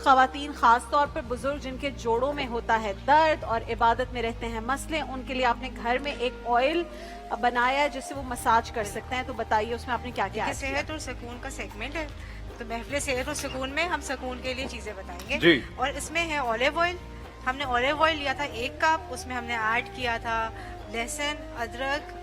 खवातीन, खास तौर पर बुजुर्ग जिनके जोड़ों में होता है दर्द और इबादत में रहते हैं मसले, उनके लिए आपने घर में एक ऑयल बनाया है जिससे वो मसाज कर सकते हैं, तो बताइए उसमें आपने क्या क्या देखिए, सेहत और सुकून का सेगमेंट है, तो महफिल सेहत और सुकून में हम सुकून के लिए चीजें बताएंगे जी। और इसमें है ऑलिव ऑयल। हमने ऑलिव ऑयल लिया था 1 कप, उसमें हमने ऐड किया था लहसुन, अदरक,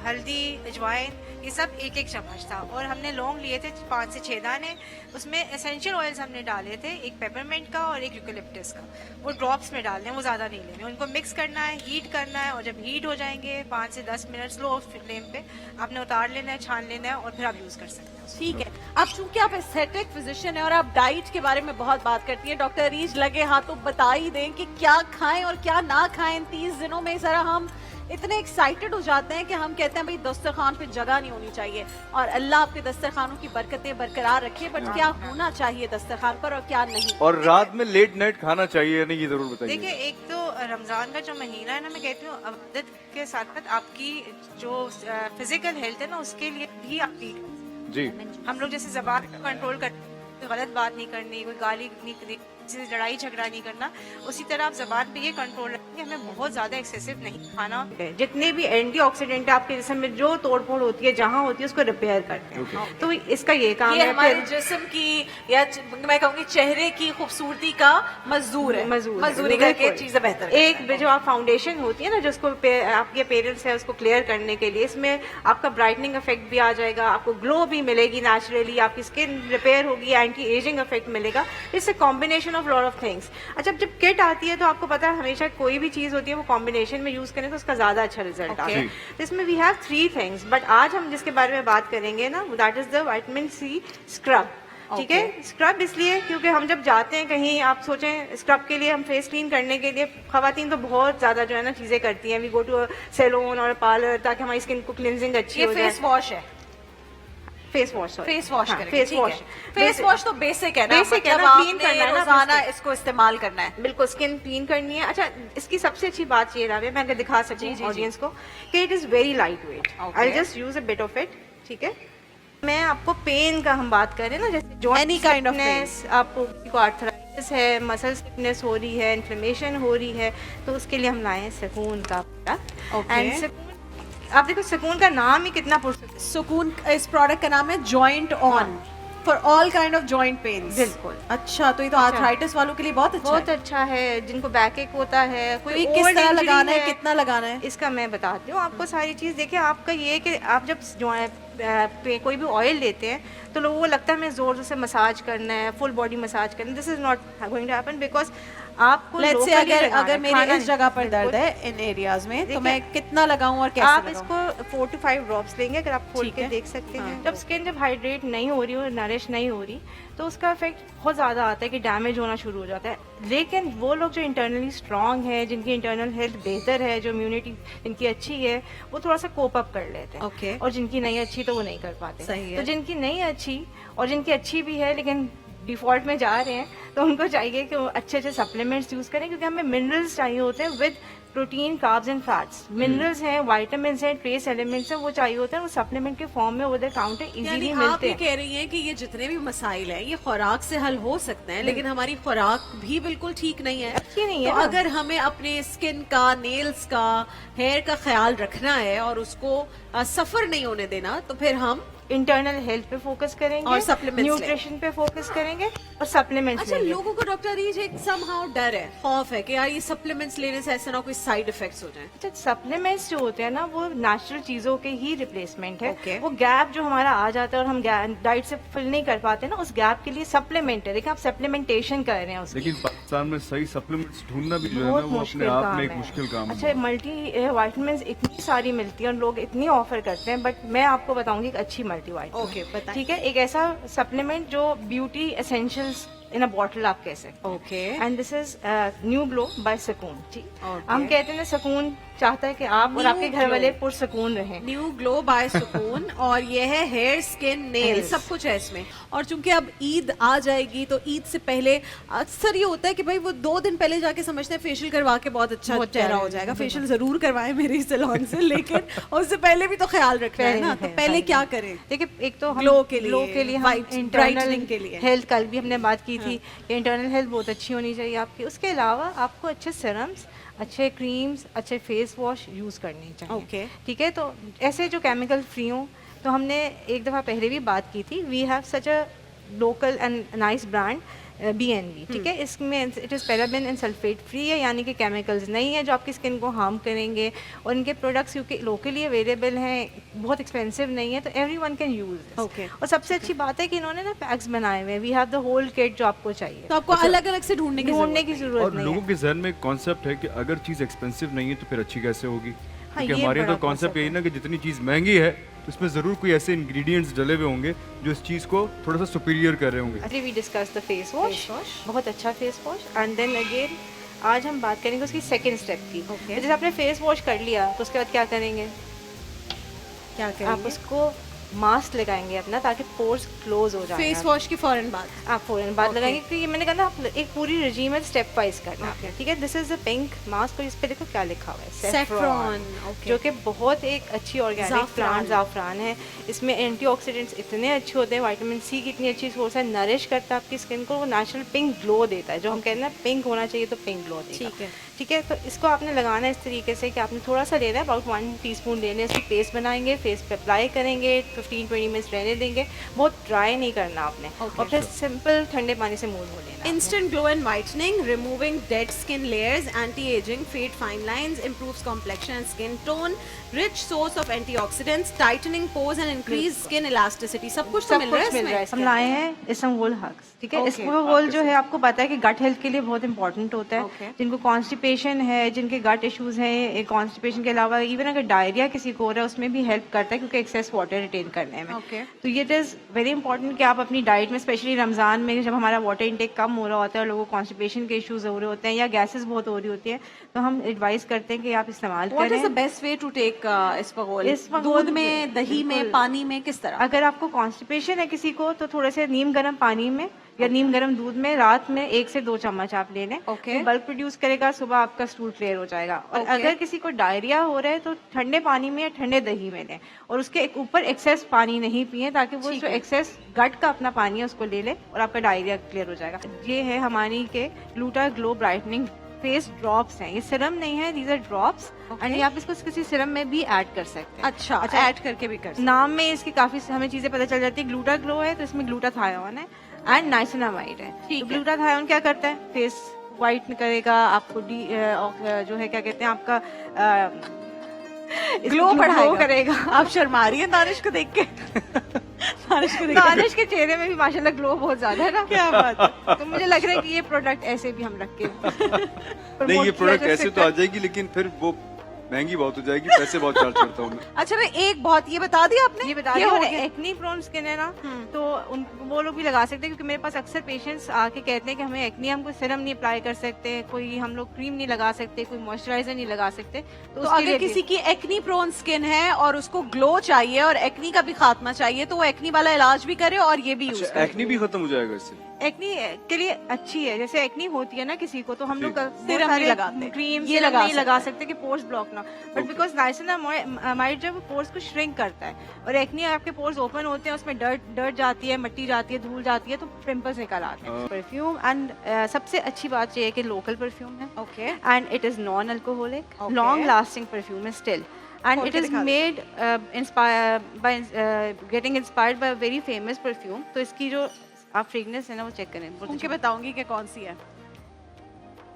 हल्दी, अजवाइन, ये सब 1-1 चम्मच था, और हमने लौंग लिए थे 5 से 6 दाने। उसमें एसेंशियल ऑयल्स हमने डाले थे, एक पेपरमिंट का और एक यूकेलिप्टस का, वो ड्रॉप्स में डालने हैं, वो ज़्यादा नहीं लेने। उनको मिक्स करना है, हीट करना है, और जब हीट हो जाएंगे 5 से 10 मिनट स्लो फ्लेम पे आपने उतार लेना है, छान लेना है, और फिर आप यूज़ कर सकते हैं। ठीक है। अब चूंकि आप एस्थेटिक फिजिशियन है और आप डाइट के बारे में बहुत बात करती हैं, डॉक्टर अरीज लगे हाथों बता ही दें कि क्या खाएं और क्या ना खाएं इन 30 दिनों में। जरा हम इतने एक्साइटेड हो जाते हैं कि हम कहते हैं भाई दस्तरखान पे जगह नहीं होनी चाहिए, और अल्लाह आपके दस्तरखानों की बरकतें बरकरार रखे, बट क्या होना चाहिए दस्तरखान पर और क्या नहीं। और रात में लेट नाइट खाना चाहिए या नहीं, ये जरूर बताइए। देखिए, एक तो रमजान का जो महीना है ना, मैं कहती हूँ अबादत के साथ साथ आपकी जो फिजिकल हेल्थ है ना, उसके लिए भी आप ट्रीट जी। हम लोग जैसे जबान को कंट्रोल करते हैं, कोई गलत बात नहीं करनी, कोई गाली नहीं करनी, किसी से लड़ाई झगड़ा नहीं करना, उसी तरह आप जबान पे ये कंट्रोल रखेंगे, हमें बहुत ज्यादा एक्सेसिव नहीं खाना। जितने भी एंटीऑक्सीडेंट आपके जिस्म में जो तोड़फोड़ होती है, जहाँ होती है, उसको रिपेयर करते हैं, तो इसका ये काम ये है। हमारे जिस्म की या मैं कहूँगी चेहरे की खूबसूरती का मजदूर है, मजदूरी करके चीजें बेहतर एक जो आप फाउंडेशन होती है ना, जिसको आपके पेरेंट्स है उसको क्लियर करने के लिए, इसमें आपका ब्राइटनिंग इफेक्ट भी आ जाएगा, आपको ग्लो भी मिलेगी नेचुरली, आपकी स्किन रिपेयर होगी, एंटी एजिंग इफेक्ट मिलेगा। इससे combination of lot of things. अच्छा, जब किट आती है तो आपको पता है हमेशा कोई भी चीज होती है वो कॉम्बिनेशन में यूज करें तो उसका ज्यादा अच्छा रिजल्ट आता है। तो इसमें वी हैव 3 थिंग्स, बट आज हम जिसके बारे में बात करेंगे ना, that is the vitamin C scrub. ठीक है, स्क्रब इसलिए क्योंकि हम जब जाते हैं कहीं, आप सोचें स्क्रब के लिए हम फेस क्लीन करने के लिए खवातीन तो बहुत ज्यादा जो है ना चीजें करती हैं, वी गो टू सैलून और पार्लर ताकि हमारी स्किन को क्लिनजिंग अच्छी हो जाए। फेस वॉश है, face wash face wash face wash face wash तो बेसिक है ना, बेसिक है मतलब ना, क्लीन आपने करना है ना, रोजाना इसको इस्तेमाल करना है। बिल्कुल स्किन क्लीन करनी है। अच्छा, इसकी सबसे अच्छी बात ये रहा, मैं अगर दिखा सकूं ऑडियंस को कि it is very light weight. I just use a bit of it. ठीक है, मैं आपको पेन का हम बात करें ना, जैसे जॉइंट काइंड ऑफ सिकनेस, आपको आर्थराइटिस है, मसल सिकनेस हो रही है, इन्फ्लेमेशन हो रही है, तो उसके लिए हम लाए हैं सुकून का प्रोडक्ट। एंड आप देखो सुकून का नाम ही कितना पुरसकून। सुकून, इस प्रोडक्ट का नाम है joint on for all kind of joint pains. बिल्कुल। अच्छा, तो ये तो आर्थराइटिस वालों के लिए बहुत अच्छा बहुत है। अच्छा है, जिनको बैक एक होता है, तो कोई ये किस old तरह injury लगाना है, कितना लगाना है? इसका मैं बताती हूँ आपको सारी चीज़। देखिए, आपका ये कि आप जब जो है कोई भी ऑयल लेते हैं तो लोगों को लगता है हमें जोर से मसाज करना है, फुल बॉडी मसाज करना है। This is not going to happen, because आपको लेट्स से अगर मेरे इस जगह पर दर्द है इन एरियाज में, तो मैं कितना लगाऊं और कैसे आप लगाऊं? इसको 4 to 5 ड्रॉप्स लेंगे, अगर आप खोल के देख सकते हैं। जब स्किन जब हाइड्रेट नहीं हो रही हो, नरिश नहीं हो रही, तो उसका इफेक्ट बहुत ज़्यादा आता है कि डैमेज होना शुरू हो जाता है। लेकिन वो लोग जो इंटरनली स्ट्रांग है, जिनकी इंटरनल हेल्थ बेहतर है, जो इम्यूनिटी जिनकी अच्छी है, वो थोड़ा सा कोप अप कर लेते हैं। Okay. और जिनकी नहीं अच्छी तो वो नहीं कर पाते। सही है। तो जिनकी नहीं अच्छी और जिनकी अच्छी भी है लेकिन डिफॉल्ट में जा रहे हैं, तो उनको चाहिए कि वो अच्छे अच्छे सप्लीमेंट्स यूज करें, क्योंकि हमें मिनरल्स चाहिए होते हैं with protein, carbs and fats. Minerals हैं, विटामिन्स हैं, ट्रेस एलिमेंट्स हैं, वो चाहिए होते हैं, वो सप्लीमेंट के फॉर्म में ओवर द काउंटर इजीली आप मिलते ये हैं। कह रही हैं कि ये जितने भी मसाइल हैं ये खुराक से हल हो सकते हैं, लेकिन हमारी खुराक भी बिल्कुल ठीक नहीं है। अच्छी नहीं है तो ना। अगर हमें अपने स्किन का, नेल्स का, हेयर का ख्याल रखना है और उसको सफर नहीं होने देना, तो फिर हम इंटरनल हेल्थ पे फोकस करेंगे और supplements न्यूट्रिशन पे फोकस करेंगे और सप्लीमेंट्स अच्छा, लेंगे। लोगों को डॉक्टर ये एक समहाउ डर है, खौफ है कि यार ये सप्लीमेंट्स लेने से ऐसा ना कोई साइड इफेक्ट्स हो जाए। अच्छा, सप्लीमेंट्स जो होते हैं ना, वो नेचुरल चीजों के ही रिप्लेसमेंट है। Okay. वो गैप जो हमारा आ जाता है और हम डाइट से फिल नहीं कर पाते ना, उस गैप के लिए सप्लीमेंट है। देखिए, आप सप्लीमेंटेशन कर रहे हैं उसकी। लेकिन पाकिस्तान में सही सप्लीमेंट्स ढूंढना भी जो है ना, बहुत वो अपने मुश्किल आप काम में एक है। मुश्किल काम अच्छा, है। मल्टी वाइटामिन्स इतनी सारी मिलती है और लोग इतनी ऑफर करते हैं, बट मैं आपको बताऊंगी एक अच्छी मल्टी वाइटामिन। ओके, बताइए। ठीक है, एक ऐसा सप्लीमेंट जो beauty essentials in a bottle आप कह सकते हैं। Okay, and this is new glow by Sukoon. ठीक, Okay. हम कहते हैं ना सुकून चाहता है कि आप और New आपके घर glow. वाले पुरसकून रहें। न्यू ग्लो बाय सुकून और ये है हेयर स्किन नेल सब कुछ है इसमें। और चूंकि अब ईद आ जाएगी तो ईद से पहले अक्सर ये होता है कि भाई वो 2 दिन पहले जाके समझते हैं फेशियल करवा के बहुत अच्छा बहुत चेहरा हो प्यारा जाएगा। फेशियल जरूर करवाएं मेरे सैलून से, लेकिन उससे पहले भी तो ख्याल रखना है ना। तो पहले क्या करें? देखिए, एक तो हम Glow के लिए, हम white, brightening के लिए। हेल्थ, कल भी हमने बात की थी कि इंटरनल हेल्थ बहुत अच्छी होनी चाहिए आपकी। उसके अलावा आपको अच्छे सीरम्स, अच्छे क्रीम्स, अच्छे फेस वॉश यूज़ करने चाहिए। Okay. ठीक है, तो ऐसे जो केमिकल फ्री हों, तो हमने एक दफ़ा पहले भी बात की थी, we have such a local and nice brand BNB। ठीक है, इसमें it is paraben and sulphate free है, यानी कि केमिकल्स नहीं है जो आपकी स्किन को हार्म करेंगे। और इनके प्रोडक्ट्स क्योंकि लोकली अवेलेबल हैं, बहुत एक्सपेंसिव नहीं है, तो एवरीवन कैन यूज़। Okay. और सबसे अच्छी बात है कि इन्होंने ना पैक्स बनाए हुए हैं, we have the whole kit जो आपको चाहिए, तो आपको अलग अलग से ढूंढने की ढूंढने की और जरूरत नहीं लोगों है। के जहन में एक कॉन्सेप्ट है कि अगर चीज एक्सपेंसिव नहीं है तो फिर अच्छी कैसे होगी। क्योंकि ये हमारे बड़ा तो कॉन्सेप्ट concept यही ना कि जितनी चीज महंगी है तो इसमें जरूर कोई ऐसे इंग्रेडिएंट्स डले हुए होंगे जो इस चीज को थोड़ा सा सुपीरियर कर रहे होंगे। अरे we discuss the face wash, बहुत अच्छा face wash. And then again आज हम बात करेंगे उसकी सेकंड स्टेप की। Okay. जैसे आपने फेस वॉश कर लिया तो उसके बाद क्या करेंगे? क्या आप करेंगे? उसको मास्क लगाएंगे अपना, ताकि पोर्स क्लोज हो जाए। फेस वॉश की फौरन बाद आप फौरन बाद Okay. लगाएंगे, क्योंकि ये मैंने कहा ना, आप एक पूरी रेजीम है, स्टेप वाइज करना है आपने। ठीक है, this is a pink mask और इस पे देखो क्या लिखा हुआ है, Saffron, okay. जो कि बहुत एक अच्छी ऑर्गेनिक Saffron. प्लांट जाफरान है। इसमें एंटीऑक्सीडेंट्स इतने अच्छे होते हैं, विटामिन सी की इतनी अच्छी सोर्स है, नरिश करता है आपकी स्किन को, वो नेचुरल पिंक ग्लो देता है। जो हम कहते हैं ना पिंक होना चाहिए, तो पिंक ग्लो देगा। ठीक है। ठीक है, तो इसको आपने लगाना है इस तरीके से कि आपने थोड़ा सा लेना है, अबाउट 1 टीस्पून लेने, इसकी पेस्ट बनाएंगे, फेस पे अप्लाई करेंगे, 15-20 मिनट्स रहने देंगे, बहुत ड्राई नहीं करना आपने। Okay. और फिर सिंपल ठंडे पानी से मुंह धो लेना है। Instant glow and whitening, removing dead skin layers, anti-aging, fade fine lines, improves complexion and skin tone, rich source of antioxidants, tightening pores and increase skin elasticity. सब कुछ तो सब मिल रहा कुछ है मिल रहा है। इसमें। हम लाए हैं इसमगोल हग्स। ठीक है, Okay. इसमगोल जो है आपको पता है कि गट हेल्थ के लिए बहुत इंपॉर्टेंट होता है। Okay. जिनको कॉन्स्टिपेशन है, जिनके गट इश्यूज हैं, कॉन्स्टिपेशन के अलावा इवन अगर डायरिया किसी को हो रहा है उसमें भी हेल्प करता है, क्योंकि एक्सेस वाटर रिटेन करने में। Okay. तो ये इट इज़ वेरी इंपॉर्टेंट कि आप अपनी डाइट में, स्पेशली रमज़ान में जब हमारा वाटर इंटेक कम हो रहा होता है और लोगों को कॉन्स्टिपेशन के इश्यूज हो रहे होते हैं या गैसेस बहुत हो रही होती है, तो हम एडवाइस करते हैं कि आप इस्तेमाल What is the करें। best way to take इसबगोल? इसबगोल दूध में, दही में, बिल्कुल। पानी में, किस तरह? अगर आपको कॉन्स्टिपेशन है किसी को, तो थोड़े से नीम गर्म पानी में या नीम गर्म दूध में रात में 1 से 2 चम्मच आप ले लें। Okay. वो बल्ब प्रोड्यूस करेगा, सुबह आपका स्टूल क्लियर हो जाएगा। और Okay. अगर किसी को डायरिया हो रहा है तो ठंडे पानी में या ठंडे दही में लें, और उसके ऊपर एक्सेस पानी नहीं पिए, ताकि वो ठीक जो है। एक्सेस गट का अपना पानी है उसको ले ले और आपका डायरिया क्लियर हो जाएगा। ये है हमारी के gluta glow brightening face drops हैं। ये सिरम नहीं है, दीज आर ड्रॉप्स। एंड ये आप इसको किसी सिरम में भी ऐड कर सकते हैं। अच्छा, अच्छा, ऐड करके भी कर सकते नाम में इसकी काफी हमें चीजें पता चल जाती है। ग्लूटा ग्लो है तो इसमें ग्लूटाथायोन है एंड नाइसिनामाइड है। ठीक तो है। ग्लूटाथायोन क्या करता है? फेस वाइट करेगा, आपको जो है क्या कहते हैं आपका ग्लो बढ़ाएगा करेगा। आप शर्मा रही है दानिश को देख के। दानिश को देख के। दानिश के चेहरे में भी माशाल्लाह ग्लो बहुत ज्यादा है ना। क्या बात है। तो मुझे लग रहा है कि ये प्रोडक्ट ऐसे भी हम रख के नहीं, ये प्रोडक्ट ऐसे तो आ जाएगी, लेकिन फिर वो महंगी बहुत हो जाएगी, पैसे बहुत चार्ज करता हूँ मैं। अच्छा, मैं एक बहुत ये बता दिया आपने, ये बता हो दिया। गया। एक्नी प्रोन स्किन है ना, तो वो लोग भी लगा सकते हैं, क्योंकि मेरे पास अक्सर पेशेंट्स आके कहते हैं कि हमें एक्नी, हम कोई सिरम नहीं अप्लाई कर सकते, कोई हम लोग क्रीम नहीं लगा सकते, कोई मॉइस्चराइजर नहीं लगा सकते। तो अगर किसी की एक्नी प्रोन स्किन है और उसको ग्लो चाहिए और एक्नी का भी खात्मा चाहिए, तो वो एक्नी वाला इलाज भी करे और ये भी यूज अच्छा, करे। एक्नी भी खत्म हो जाएगा इससे? एक्नी के लिए अच्छी है। जैसे एक्नी होती है ना किसी को, तो हम लोग सिरम नहीं लगाते, क्रीम ये ये लगा नहीं लगा सकते कि पोर्स ब्लॉक ना। But Okay. बिकॉज नाइसिनामाइड जब पोर्स को श्रिंक करता है, और एक्नी आपके पोर्स ओपन होते हैं, उसमें डर्ट जाती है, मिट्टी जाती है, धूल जाती है, तो पिंपल्स निकल आते हैं। परफ्यूम एंड सबसे अच्छी बात ये है कि लोकल परफ्यूम है, okay, and it is non alcoholic, Okay. Long lasting perfume है स्टिल, and खोल it के is दिखा दो। made getting inspired by a very famous perfume। तो इसकी जो आप फ्रेगनेंस है ना वो चेक करें। सूंघ के बताऊंगी कि कौन सी है।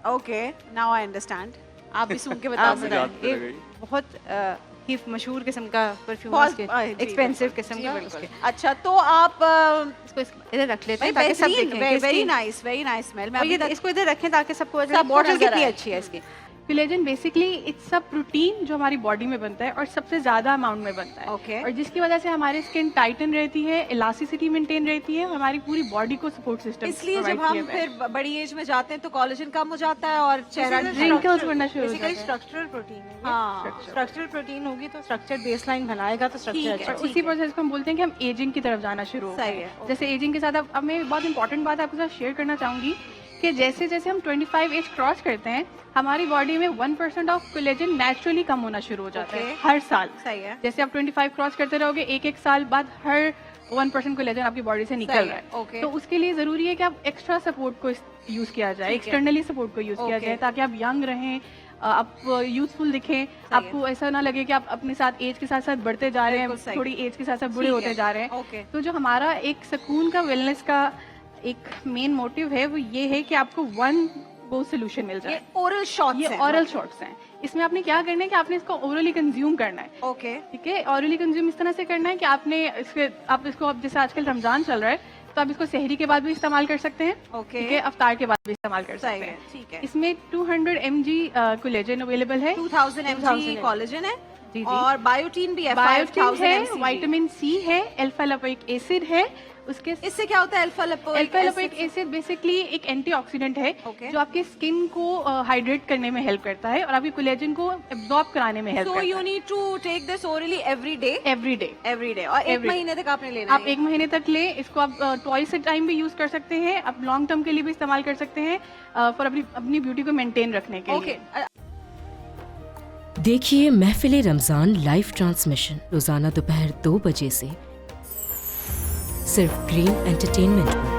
Okay, now I understand. आप भी सूंघ के बता आप सकते हैं। पे लग गई। बहुत ही मशहूर किस्म का परफ्यूम बहुत है, जी, एक्सपेंसिव बिल्कुल, किस्म जी, का बिल्कुल। उसके। अच्छा, तो आप इसको इधर रख लेते हैं ताकि सब देखें कि वेरी इसकी- नाइस स्मेल। मैं और अभी ये तक इसको इधर रखें ताकि सबको सबको बॉटल नजर कितनी आए। अच्छी है इसकी। Collagen basically it's a protein जो हमारी बॉडी में बनता है और सबसे ज्यादा अमाउंट में बनता है। Okay. और जिसकी वजह से हमारी स्किन टाइटन रहती है, इलास्टिसिटी मेंटेन रहती है और हमारी पूरी बॉडी को सपोर्ट सिस्टम इसलिए जब हम फिर बड़ी एज में जाते हैं तो कोलेजन कम हो जाता है और चेहरा wrinkles बनना शुरू हो जाते बेसिकली हैं। स्ट्रक्चरल प्रोटीन है। हाँ। स्ट्रक्चरल प्रोटीन होगी तो स्ट्रक्चर बेसलाइन बनाएगा तो ठीक है, स्ट्रक्चर और उसी प्रोसेस को हम बोलते हैं कि हम एजिंग की तरफ जाना शुरू हो सही गए है, हैं। जैसे एजिंग के साथ अब मैं बहुत इंपॉर्टेंट बात आपके साथ शेयर करना चाहूंगी कि जैसे जैसे हम 25 एज क्रॉस करते हैं हमारी बॉडी में 1% ऑफ कोलेजन नेचुरली कम होना शुरू हो जाता है Okay. हर साल। सही है। जैसे आप 25 क्रॉस करते रहोगे एक एक साल बाद हर 1% कोलेजन आपकी बॉडी से निकल सही रहा है, है। okay. तो उसके लिए जरूरी है कि आप एक्स्ट्रा सपोर्ट को यूज किया जाए, ठीक है। एक्सटर्नली सपोर्ट को यूज किया Okay. जाए ताकि आप यंग रहें, आप यूथफुल दिखें, आपको ऐसा ना लगे कि आप अपने साथ एज के साथ साथ बढ़ते जा रहे बिल्कुल हैं, सही। थोड़ी एज के साथ साथ बूढ़े ठीक होते है, जा रहे हैं। okay. तो जो हमारा एक सुकून का वेलनेस का एक मेन मोटिव है वो ये है कि आपको वन गो सोल्यूशन मिल ये जाए। ओरल शॉट्स ये हैं ऑरल शॉट्स हैं। इसमें आपने क्या करना है कि आपने इसको ओरली कंज्यूम करना है। ओके ठीक है, ऑरली कंज्यूम इस तरह से करना है कि आप इसको अब जैसे आजकल रमजान चल रहा है तो आप इसको सहरी के बाद भी इस्तेमाल कर सकते हैं। Okay. ठीक है, अफ्तार के बाद भी इस्तेमाल कर सही सकते है, हैं। ठीक है। इसमें 200 mg कोलेजन अवेलेबल है। 2000 mg 2000 कोलेजन है जी, जी। और बायोटीन भी है बायोटिन 5000 है, mcg। विटामिन सी है, अल्फा लिपोइक एसिड है। उसके इससे क्या होता है alpha lipoic alpha lipoic acid basically एक एंटीऑक्सीडेंट है Okay. जो आपके स्किन को हाइड्रेट करने में हेल्प करता है और आपकी कोलेजन को एब्जॉर्ब कराने में हेल्प सो करता यू है need to take this orally every day every day. और एक Every- महीने तक आपने लेना आप है एक महीने तक ले इसको, आप ट्वाइस ए टाइम भी यूज कर सकते हैं, आप लॉन्ग टर्म के लिए भी इस्तेमाल कर सकते हैं फॉर अपनी ब्यूटी को मेंटेन रखने के ओके लिए। देखिए महफिल रमजान लाइव ट्रांसमिशन रोजाना दोपहर 2 बजे से सिर्फ ग्रीन एंटरटेनमेंट पर।